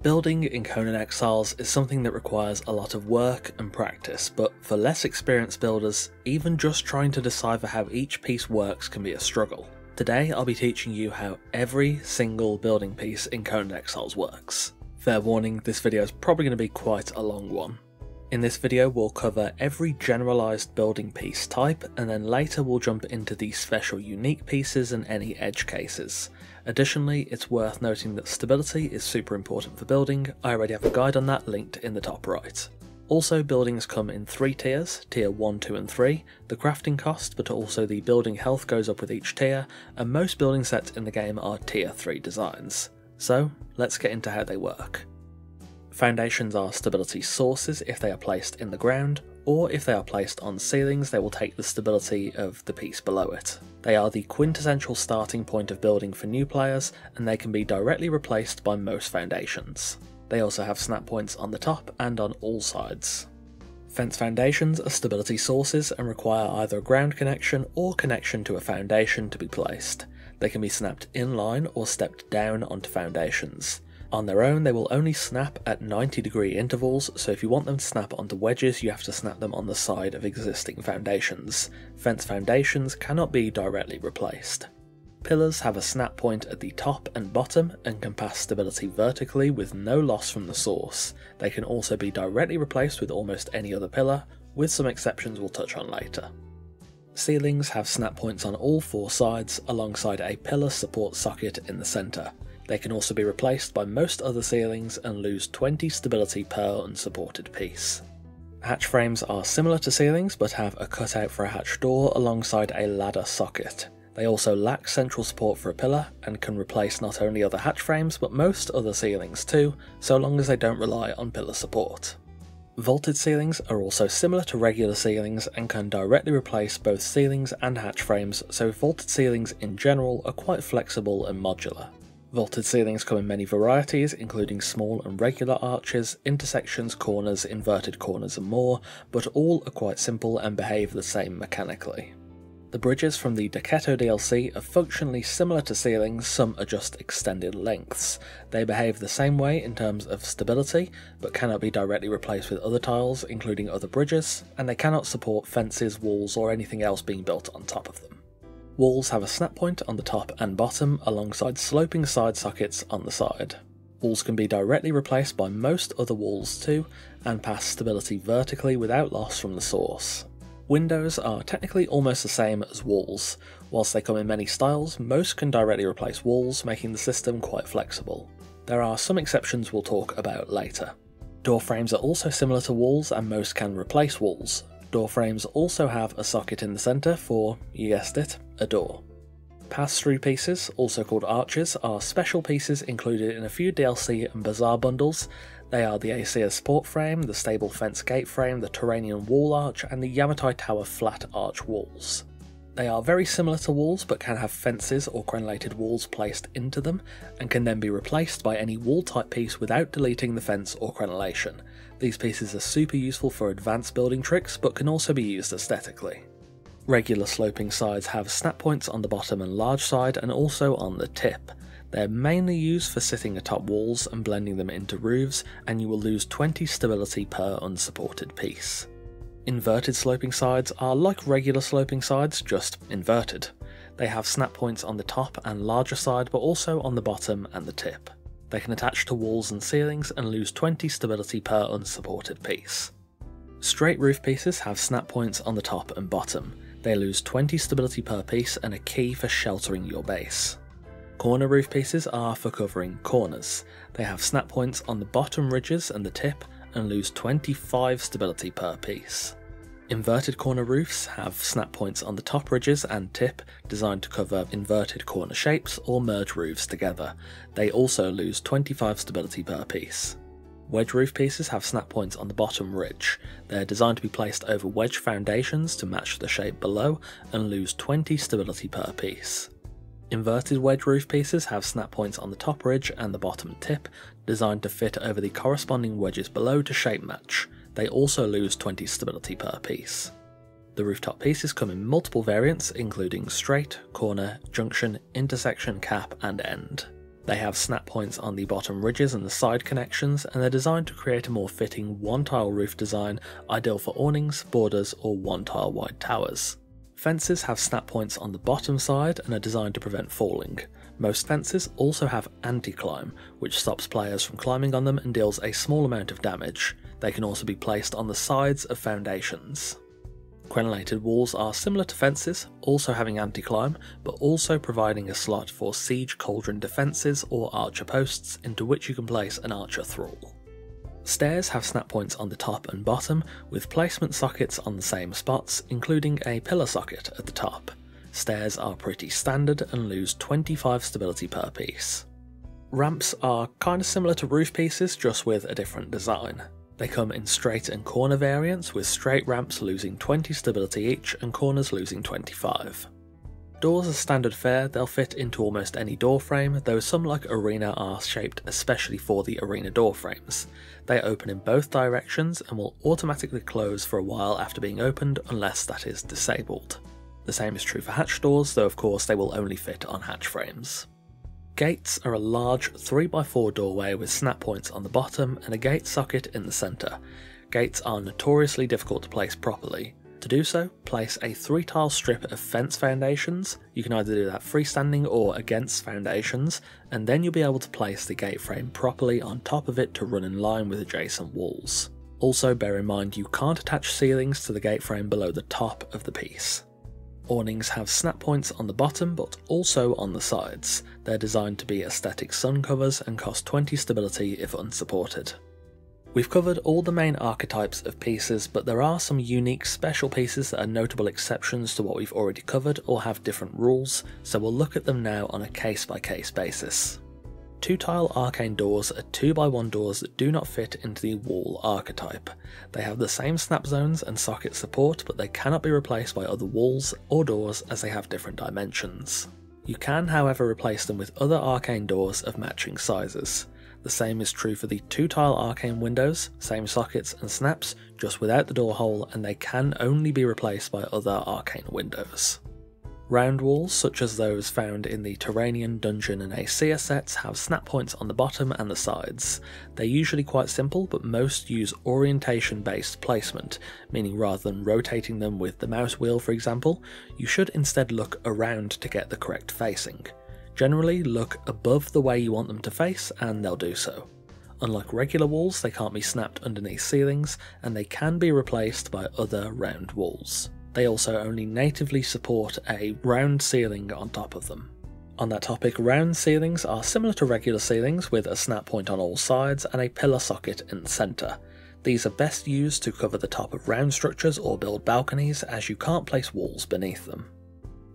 Building in Conan Exiles is something that requires a lot of work and practice, but for less experienced builders, even just trying to decipher how each piece works can be a struggle. Today I'll be teaching you how every single building piece in Conan Exiles works. Fair warning, this video is probably going to be quite a long one. In this video we'll cover every generalised building piece type, and then later we'll jump into the special unique pieces and any edge cases. Additionally, it's worth noting that stability is super important for building. I already have a guide on that linked in the top right. Also, buildings come in 3 tiers, tier 1, 2 and 3. The crafting cost, but also the building health goes up with each tier, and most building sets in the game are tier 3 designs. So, let's get into how they work. Foundations are stability sources if they are placed in the ground, or if they are placed on ceilings they will take the stability of the piece below it. They are the quintessential starting point of building for new players, and they can be directly replaced by most foundations. They also have snap points on the top and on all sides. Fence foundations are stability sources and require either a ground connection or connection to a foundation to be placed. They can be snapped in line or stepped down onto foundations. On their own, they will only snap at 90-degree intervals, so if you want them to snap onto wedges, you have to snap them on the side of existing foundations. Fence foundations cannot be directly replaced. Pillars have a snap point at the top and bottom and can pass stability vertically with no loss from the source. They can also be directly replaced with almost any other pillar, with some exceptions we'll touch on later. Ceilings have snap points on all 4 sides alongside a pillar support socket in the centre. They can also be replaced by most other ceilings and lose 20 stability per unsupported piece. Hatch frames are similar to ceilings but have a cutout for a hatch door alongside a ladder socket. They also lack central support for a pillar and can replace not only other hatch frames but most other ceilings too, so long as they don't rely on pillar support. Vaulted ceilings are also similar to regular ceilings and can directly replace both ceilings and hatch frames, so vaulted ceilings in general are quite flexible and modular. Vaulted ceilings come in many varieties, including small and regular arches, intersections, corners, inverted corners and more, but all are quite simple and behave the same mechanically. The bridges from the Decketo DLC are functionally similar to ceilings, some are just extended lengths. They behave the same way in terms of stability, but cannot be directly replaced with other tiles, including other bridges, and they cannot support fences, walls or anything else being built on top of them. Walls have a snap point on the top and bottom alongside sloping side sockets on the side. Walls can be directly replaced by most other walls too, and pass stability vertically without loss from the source. Windows are technically almost the same as walls. Whilst they come in many styles, most can directly replace walls, making the system quite flexible. There are some exceptions we'll talk about later. Door frames are also similar to walls and most can replace walls. Door frames also have a socket in the centre for, you guessed it, a door. Pass-through pieces, also called arches, are special pieces included in a few DLC and Bazaar bundles. They are the Aesir support frame, the stable fence gate frame, the Turanian wall arch, and the Yamatai tower flat arch walls. They are very similar to walls but can have fences or crenelated walls placed into them, and can then be replaced by any wall type piece without deleting the fence or crenelation. These pieces are super useful for advanced building tricks but can also be used aesthetically. Regular sloping sides have snap points on the bottom and large side and also on the tip. They're mainly used for sitting atop walls and blending them into roofs, and you will lose 20 stability per unsupported piece. Inverted sloping sides are like regular sloping sides, just inverted. They have snap points on the top and larger side but also on the bottom and the tip. They can attach to walls and ceilings and lose 20 stability per unsupported piece. Straight roof pieces have snap points on the top and bottom. They lose 20 stability per piece and a key for sheltering your base. Corner roof pieces are for covering corners. They have snap points on the bottom ridges and the tip and lose 25 stability per piece. Inverted corner roofs have snap points on the top ridges and tip, designed to cover inverted corner shapes or merge roofs together. They also lose 25 stability per piece. Wedge roof pieces have snap points on the bottom ridge. They're designed to be placed over wedge foundations to match the shape below and lose 20 stability per piece. Inverted wedge roof pieces have snap points on the top ridge and the bottom tip, designed to fit over the corresponding wedges below to shape match. They also lose 20 stability per piece. The rooftop pieces come in multiple variants, including straight, corner, junction, intersection, cap and end. They have snap points on the bottom ridges and the side connections, and they're designed to create a more fitting one-tile roof design, ideal for awnings, borders, or one-tile wide towers. Fences have snap points on the bottom side and are designed to prevent falling. Most fences also have anti-climb, which stops players from climbing on them and deals a small amount of damage. They can also be placed on the sides of foundations. Crenelated walls are similar to fences, also having anti-climb, but also providing a slot for siege cauldron defences or archer posts into which you can place an archer thrall. Stairs have snap points on the top and bottom, with placement sockets on the same spots, including a pillar socket at the top. Stairs are pretty standard and lose 25 stability per piece. Ramps are kinda similar to roof pieces, just with a different design. They come in straight and corner variants, with straight ramps losing 20 stability each and corners losing 25. Doors are standard fare, they'll fit into almost any door frame, though some like Arena are shaped especially for the Arena door frames. They open in both directions and will automatically close for a while after being opened unless that is disabled. The same is true for hatch doors, though of course they will only fit on hatch frames. Gates are a large 3x4 doorway with snap points on the bottom and a gate socket in the centre. Gates are notoriously difficult to place properly. To do so, place a 3-tile strip of fence foundations. You can either do that freestanding or against foundations, and then you'll be able to place the gate frame properly on top of it to run in line with adjacent walls. Also bear in mind you can't attach ceilings to the gate frame below the top of the piece. Awnings have snap points on the bottom but also on the sides. They're designed to be aesthetic sun covers and cost 20 stability if unsupported. We've covered all the main archetypes of pieces, but there are some unique special pieces that are notable exceptions to what we've already covered or have different rules, so we'll look at them now on a case-by-case basis. 2-tile arcane doors are 2x1 doors that do not fit into the wall archetype. They have the same snap zones and socket support, but they cannot be replaced by other walls or doors as they have different dimensions. You can, however, replace them with other arcane doors of matching sizes. The same is true for the 2-tile arcane windows, same sockets and snaps, just without the door hole, and they can only be replaced by other arcane windows. Round walls, such as those found in the Terranian, Dungeon and Aesir sets, have snap points on the bottom and the sides. They're usually quite simple, but most use orientation-based placement, meaning rather than rotating them with the mouse wheel for example, you should instead look around to get the correct facing. Generally, look above the way you want them to face and they'll do so. Unlike regular walls, they can't be snapped underneath ceilings, and they can be replaced by other round walls. They also only natively support a round ceiling on top of them. On that topic, round ceilings are similar to regular ceilings with a snap point on all sides and a pillar socket in the centre. These are best used to cover the top of round structures or build balconies, as you can't place walls beneath them.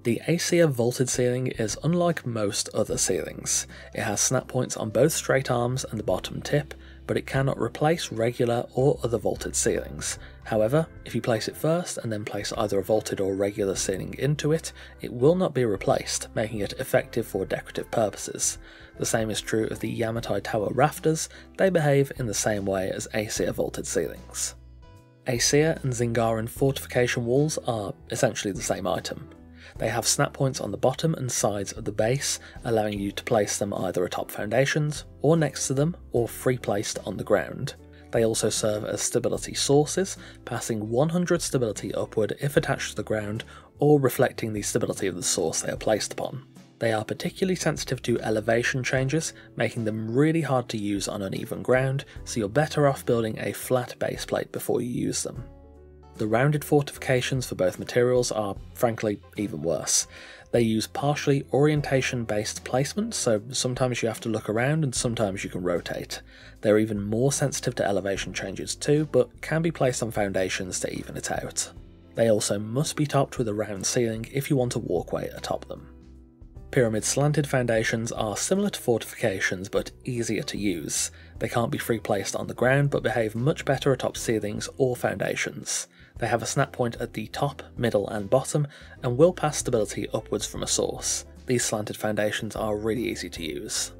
The Aesir vaulted ceiling is unlike most other ceilings. It has snap points on both straight arms and the bottom tip, but it cannot replace regular or other vaulted ceilings. However, if you place it first and then place either a vaulted or regular ceiling into it, it will not be replaced, making it effective for decorative purposes. The same is true of the Yamatai Tower rafters. They behave in the same way as Aesir vaulted ceilings. Aesir and Zingaran fortification walls are essentially the same item. They have snap points on the bottom and sides of the base, allowing you to place them either atop foundations, or next to them, or free placed on the ground. They also serve as stability sources, passing 100 stability upward if attached to the ground, or reflecting the stability of the source they are placed upon. They are particularly sensitive to elevation changes, making them really hard to use on uneven ground, so you're better off building a flat base plate before you use them. The rounded fortifications for both materials are, frankly, even worse. They use partially orientation-based placement, so sometimes you have to look around and sometimes you can rotate. They're even more sensitive to elevation changes too, but can be placed on foundations to even it out. They also must be topped with a round ceiling if you want a walkway atop them. Pyramid slanted foundations are similar to fortifications but easier to use. They can't be free placed on the ground but behave much better atop ceilings or foundations. They have a snap point at the top, middle and bottom, and will pass stability upwards from a source. These slanted foundations are really easy to use.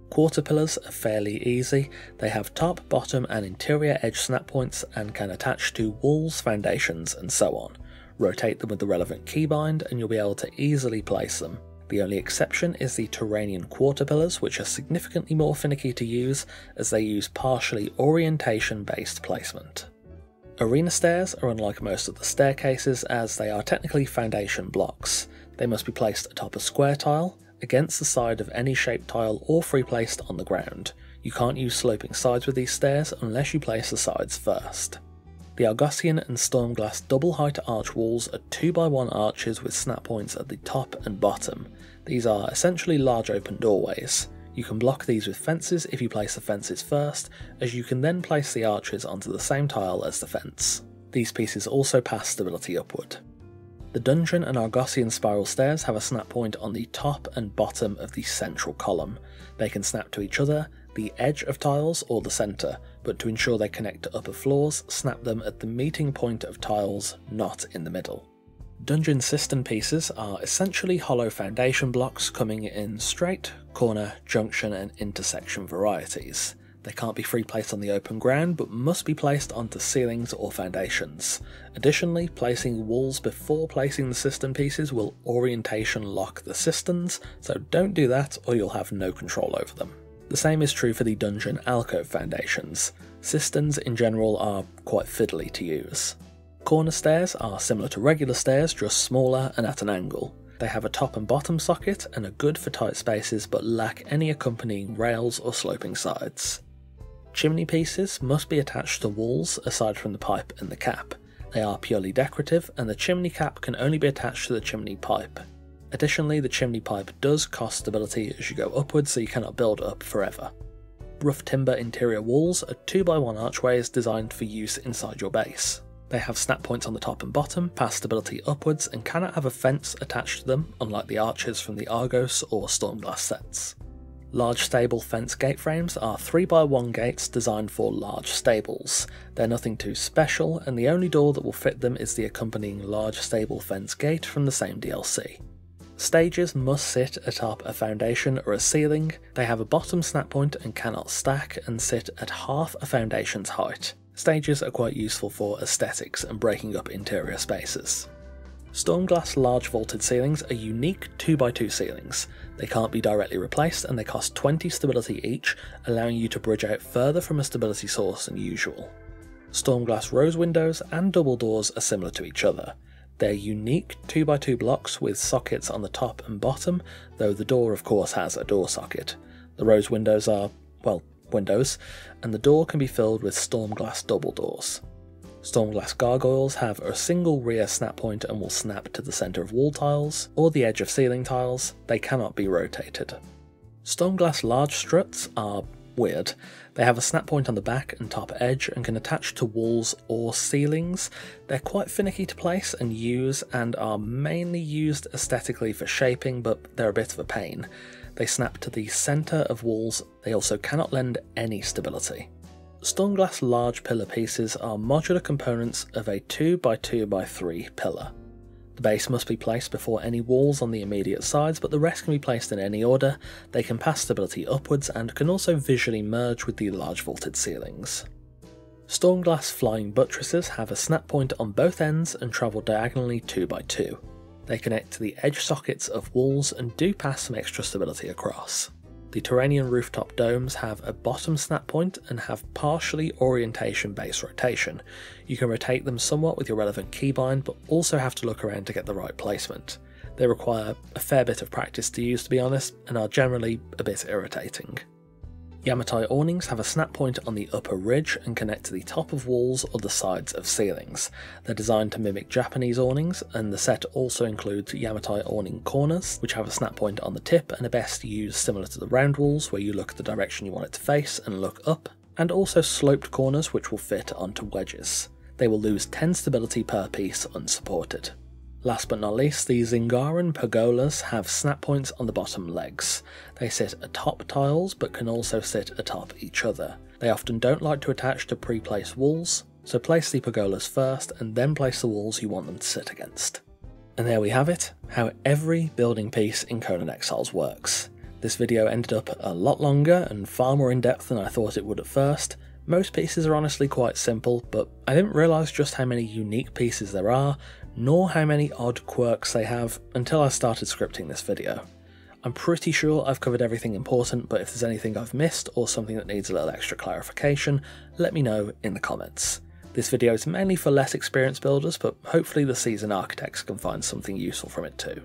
Quarter pillars are fairly easy. They have top, bottom and interior edge snap points and can attach to walls, foundations and so on. Rotate them with the relevant keybind and you'll be able to easily place them. The only exception is the Turanian quarter pillars, which are significantly more finicky to use as they use partially orientation-based placement. Arena stairs are unlike most of the staircases as they are technically foundation blocks. They must be placed atop a square tile, against the side of any shaped tile, or free placed on the ground. You can't use sloping sides with these stairs unless you place the sides first. The Argosian and Stormglass double height arch walls are 2x1 arches with snap points at the top and bottom. These are essentially large open doorways. You can block these with fences if you place the fences first, as you can then place the arches onto the same tile as the fence. These pieces also pass stability upward. The dungeon and Argosian spiral stairs have a snap point on the top and bottom of the central column. They can snap to each other, the edge of tiles, or the centre, but to ensure they connect to upper floors, snap them at the meeting point of tiles, not in the middle. Dungeon cistern pieces are essentially hollow foundation blocks coming in straight, corner, junction and intersection varieties. They can't be free placed on the open ground, but must be placed onto ceilings or foundations. Additionally, placing walls before placing the cistern pieces will orientation lock the cisterns, so don't do that or you'll have no control over them. The same is true for the dungeon alcove foundations. Cisterns in general are quite fiddly to use. Corner stairs are similar to regular stairs, just smaller and at an angle. They have a top and bottom socket and are good for tight spaces but lack any accompanying rails or sloping sides. Chimney pieces must be attached to walls aside from the pipe and the cap. They are purely decorative and the chimney cap can only be attached to the chimney pipe. Additionally, the chimney pipe does cost stability as you go upwards, so you cannot build up forever. Rough timber interior walls are 2x1 archways designed for use inside your base. They have snap points on the top and bottom, pass stability upwards, and cannot have a fence attached to them, unlike the arches from the Argos or Stormglass sets. Large stable fence gate frames are 3x1 gates designed for large stables. They're nothing too special, and the only door that will fit them is the accompanying large stable fence gate from the same DLC. Stages must sit atop a foundation or a ceiling. They have a bottom snap point and cannot stack, and sit at half a foundation's height. Stages are quite useful for aesthetics and breaking up interior spaces. Stormglass large vaulted ceilings are unique 2x2 ceilings. They can't be directly replaced and they cost 20 stability each, allowing you to bridge out further from a stability source than usual. Stormglass rose windows and double doors are similar to each other. They're unique 2x2 blocks with sockets on the top and bottom, though the door of course has a door socket. The rose windows are, well, windows, and the door can be filled with Stormglass double doors. Stormglass gargoyles have a single rear snap point and will snap to the centre of wall tiles, or the edge of ceiling tiles. They cannot be rotated. Stormglass large struts are weird. They have a snap point on the back and top edge and can attach to walls or ceilings. They're quite finicky to place and use and are mainly used aesthetically for shaping, but they're a bit of a pain. They snap to the centre of walls. They also cannot lend any stability. Stormglass large pillar pieces are modular components of a 2x2x3 pillar. The base must be placed before any walls on the immediate sides, but the rest can be placed in any order. They can pass stability upwards and can also visually merge with the large vaulted ceilings. Stormglass flying buttresses have a snap point on both ends and travel diagonally 2x2. They connect to the edge sockets of walls and do pass some extra stability across. The Turanian rooftop domes have a bottom snap point and have partially orientation-based rotation. You can rotate them somewhat with your relevant keybind, but also have to look around to get the right placement. They require a fair bit of practice to use, to be honest, and are generally a bit irritating. Yamatai awnings have a snap point on the upper ridge and connect to the top of walls or the sides of ceilings. They're designed to mimic Japanese awnings, and the set also includes Yamatai awning corners, which have a snap point on the tip and are best used similar to the round walls, where you look the direction you want it to face and look up, and also sloped corners which will fit onto wedges. They will lose 10 stability per piece unsupported. Last but not least, the Zingaran pergolas have snap points on the bottom legs. They sit atop tiles but can also sit atop each other. They often don't like to attach to pre-placed walls, so place the pergolas first and then place the walls you want them to sit against. And there we have it, how every building piece in Conan Exiles works. This video ended up a lot longer and far more in depth than I thought it would at first. Most pieces are honestly quite simple, but I didn't realise just how many unique pieces there are, nor how many odd quirks they have until I started scripting this video. I'm pretty sure I've covered everything important, but if there's anything I've missed or something that needs a little extra clarification, let me know in the comments. This video is mainly for less experienced builders, but hopefully the seasoned architects can find something useful from it too.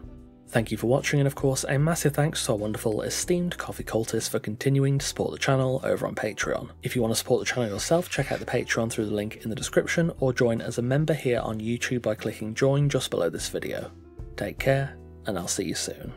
Thank you for watching, and of course a massive thanks to our wonderful esteemed coffee cultists for continuing to support the channel over on Patreon. If you want to support the channel yourself, check out the Patreon through the link in the description, or join as a member here on YouTube by clicking join just below this video. Take care, and I'll see you soon.